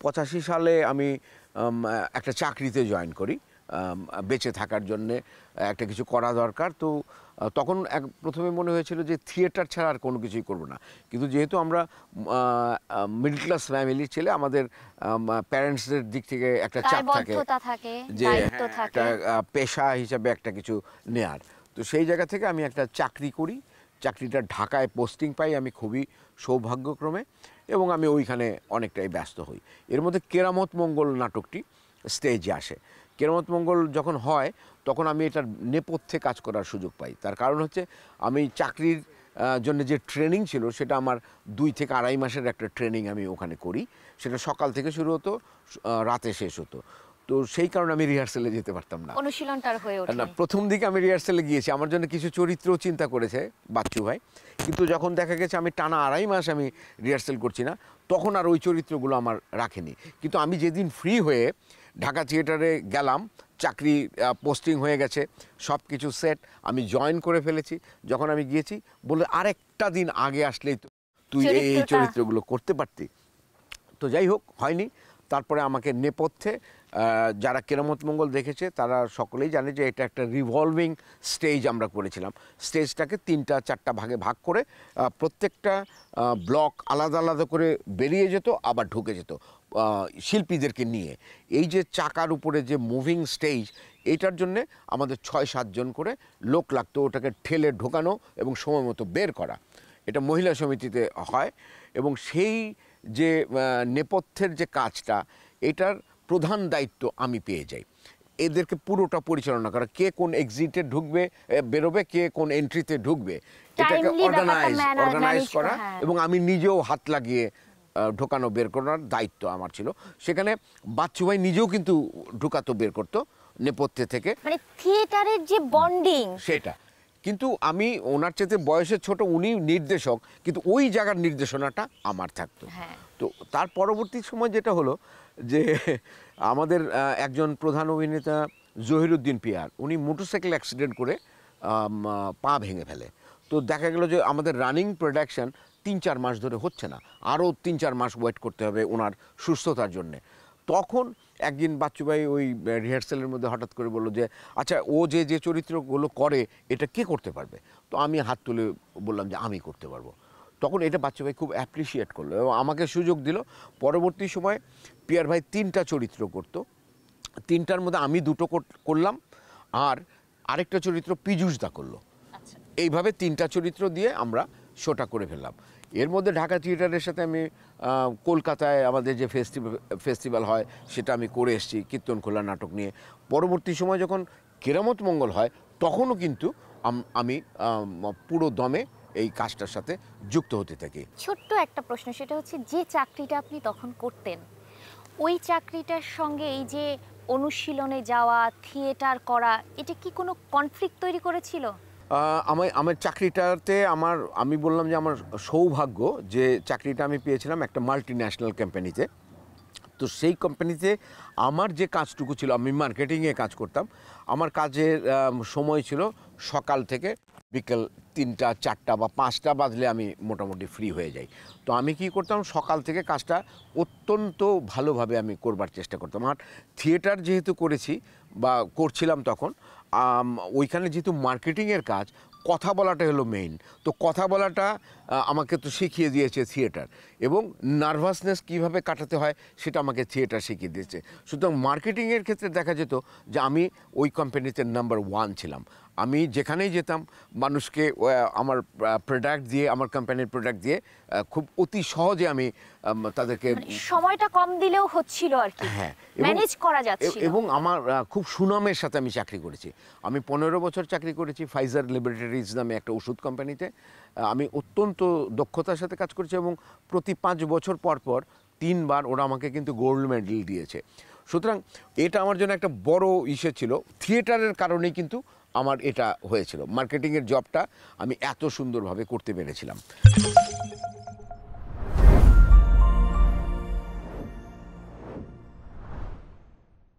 85 সালে আমি একটা চাকরিতে জয়েন করি। বেঁচে থাকার জন্যে একটা কিছু করা দরকার। তো তখন প্রথমে মনে হয়েছিল যে থিয়েটার ছাড়া আর কোনো কিছুই করব না। কিন্তু যেহেতু আমরা মিডল ক্লাস ফ্যামিলির ছেলে, আমাদের প্যারেন্টসদের দিক থেকে একটা চাপ থাকে যে একটা পেশা হিসাবে একটা কিছু নেয়ার। তো সেই জায়গা থেকে আমি একটা চাকরি করি। চাকরিটা ঢাকায় পোস্টিং পাই আমি খুবই সৌভাগ্যক্রমে, এবং আমি ওইখানে অনেকটাই ব্যস্ত হই। এর মধ্যে কেরামত মঙ্গল নাটকটি স্টেজে আসে। কেরামত মঙ্গল যখন হয় তখন আমি এটার নেপথ্যে কাজ করার সুযোগ পাই। তার কারণ হচ্ছে আমি চাকরির জন্য যে ট্রেনিং ছিল সেটা আমার 2 থেকে 2.5 মাসের একটা ট্রেনিং আমি ওখানে করি। সেটা সকাল থেকে শুরু হতো, রাতে শেষ হতো। তো সেই কারণে আমি রিহার্সেলে যেতে পারতাম না, অনুশীলনটার হয়ে ওঠে না। প্রথম দিকে আমি রিহার্সেলে গিয়েছি, আমার জন্য কিছু চরিত্র চিন্তা করেছে বাচ্চু ভাই, কিন্তু যখন দেখা গেছে আমি টানা 2.5 মাস আমি রিহার্সেল করছি না, তখন আর ওই চরিত্রগুলো আমার রাখেনি। কিন্তু আমি যেদিন ফ্রি হয়ে ঢাকা থিয়েটারে গেলাম, চাকরি পোস্টিং হয়ে গেছে, সব কিছু সেট, আমি জয়েন করে ফেলেছি। যখন আমি গিয়েছি বলে আরেকটা দিন আগে আসলেই তুই এই চরিত্রগুলো করতে পারতি। তো যাই হোক, হয়নি। তারপরে আমাকে নেপথ্যে যারা কেরামত মঙ্গল দেখেছে তারা সকলেই জানে যে এটা একটা রিভলভিং স্টেজ আমরা করেছিলাম। স্টেজটাকে 3-4টা ভাগে ভাগ করে প্রত্যেকটা ব্লক আলাদা আলাদা করে বেরিয়ে যেত, আবার ঢুকে যেত শিল্পীদেরকে নিয়ে। এই যে চাকার উপরে যে মুভিং স্টেজ, এইটার জন্যে আমাদের 6-7 জন করে লোক লাগতো ওটাকে ঠেলে ঢোকানো এবং সময় মতো বের করা। এটা মহিলা সমিতিতে হয়, এবং সেই যে নেপথ্যের যে কাজটা, এটার প্রধান দায়িত্ব আমি পেয়ে যাই। এদেরকে পুরোটা পরিচালনা করা, কে কোন এক্সিটে ঢুকবে বেরোবে, কে কোন এন্ট্রিতে ঢুকবে, এটাকে অর্গানাইজ করা, এবং আমি নিজেও হাত লাগিয়ে ঢোকানো বের করার দায়িত্ব আমার ছিল। সেখানে বাচ্চু ভাই নিজেও কিন্তু ঢুকাতো বের করতো নেপথ্যে থেকে, মানে থিয়েটারের যে বন্ডিং সেটা। কিন্তু আমি ওনার চেয়ে বয়সে ছোট, উনি নির্দেশক, কিন্তু ওই জায়গার নির্দেশনাটা আমার থাকতো। তো তার পরবর্তী সময় যেটা হলো যে আমাদের একজন প্রধান অভিনেতা জহিরুদ্দিন পিয়ার, উনি মোটরসাইকেল অ্যাক্সিডেন্ট করে পা ভেঙে ফেলে। তো দেখা গেল যে আমাদের রানিং প্রোডাকশন 3-4 মাস ধরে হচ্ছে না, আরও 3-4 মাস ওয়েট করতে হবে ওনার সুস্থতার জন্যে। তখন একদিন বাচ্চু ভাই ওই রিহার্সালের মধ্যে হঠাৎ করে বললো যে আচ্ছা, ও যে যে চরিত্রগুলো করে এটা কে করতে পারবে? তো আমি হাত তুলে বললাম যে আমি করতে পারবো। তখন এটা বাচ্চু ভাই খুব অ্যাপ্রিসিয়েট করলো এবং আমাকে সুযোগ দিল। পরবর্তী সময় পিয়ার ভাই 3টা চরিত্র করতো, 3টার মধ্যে আমি 2টো করলাম, আর আরেকটা চরিত্র পীযূষদা করলো। এইভাবে 3টা চরিত্র দিয়ে আমরা শোটা করে ফেললাম। এর মধ্যে ঢাকা থিয়েটারের সাথে আমি কলকাতায় আমাদের যে ফেস্টিভ্যাল হয় সেটা আমি করে এসেছি কীর্তনখোলা নাটক নিয়ে। পরবর্তী সময় যখন কেরামত মঙ্গল হয় তখনও কিন্তু আমি পুরো দমে এই কাজটার সাথে যুক্ত হতে থাকি। ছোট্ট একটা প্রশ্ন, সেটা হচ্ছে যে চাকরিটা আপনি তখন করতেন, ওই চাকরিটার সঙ্গে এই যে অনুশীলনে যাওয়া, থিয়েটার করা, এটা কি কোনো কনফ্লিক্ট তৈরি করেছিল? আমার চাকরিটাতে আমি বললাম যে আমার সৌভাগ্য যে চাকরিটা আমি পেয়েছিলাম একটা মাল্টি ন্যাশনাল কোম্পানিতে। তো সেই কোম্পানিতে আমার যে কাজটুকু ছিল, আমি মার্কেটিংয়ে কাজ করতাম। আমার কাজের সময় ছিল সকাল থেকে বিকেল 3টা 4টা বা 5টা বাজলে আমি মোটামুটি ফ্রি হয়ে যাই। তো আমি কি করতাম, সকাল থেকে কাজটা অত্যন্ত ভালোভাবে আমি করবার চেষ্টা করতাম। আর থিয়েটার যেহেতু করেছি বা করছিলাম তখন, ওইখানে যেহেতু মার্কেটিংয়ের কাজ, কথা বলাটা হলো মেইন। তো কথা বলাটা আমাকে তো শিখিয়ে দিয়েছে থিয়েটার, এবং নার্ভাসনেস কীভাবে কাটাতে হয় সেটা আমাকে থিয়েটার শিখিয়ে দিয়েছে। সুতরাং মার্কেটিংয়ের ক্ষেত্রে দেখা যেত যে আমি ওই কোম্পানিতে নাম্বার 1 ছিলাম। আমি যেখানেই যেতাম মানুষকে আমার প্রোডাক্ট দিয়ে, আমার কোম্পানির প্রোডাক্ট দিয়ে খুব অতি সহজে আমি তাদেরকে, সময়টা কম দিলেও হচ্ছিল আর কি, হ্যাঁ, ম্যানেজ করা যাচ্ছিল। এবং আমার খুব সুনামের সাথে আমি চাকরি করেছি। আমি 15 বছর চাকরি করেছি ফাইজার ল্যাবরেটরিজ নামে একটা ওষুধ কোম্পানিতে। আমি অত্যন্ত দক্ষতার সাথে কাজ করেছি, এবং প্রতি 5 বছর পর পর 3 বার ওরা আমাকে কিন্তু গোল্ড মেডেল দিয়েছে। সুতরাং এটা আমার জন্য একটা বড় ইস্যু ছিল। থিয়েটারের কারণেই কিন্তু আমার এটা হয়েছিল, মার্কেটিংয়ের জবটা আমি এত সুন্দরভাবে করতে পেরেছিলাম।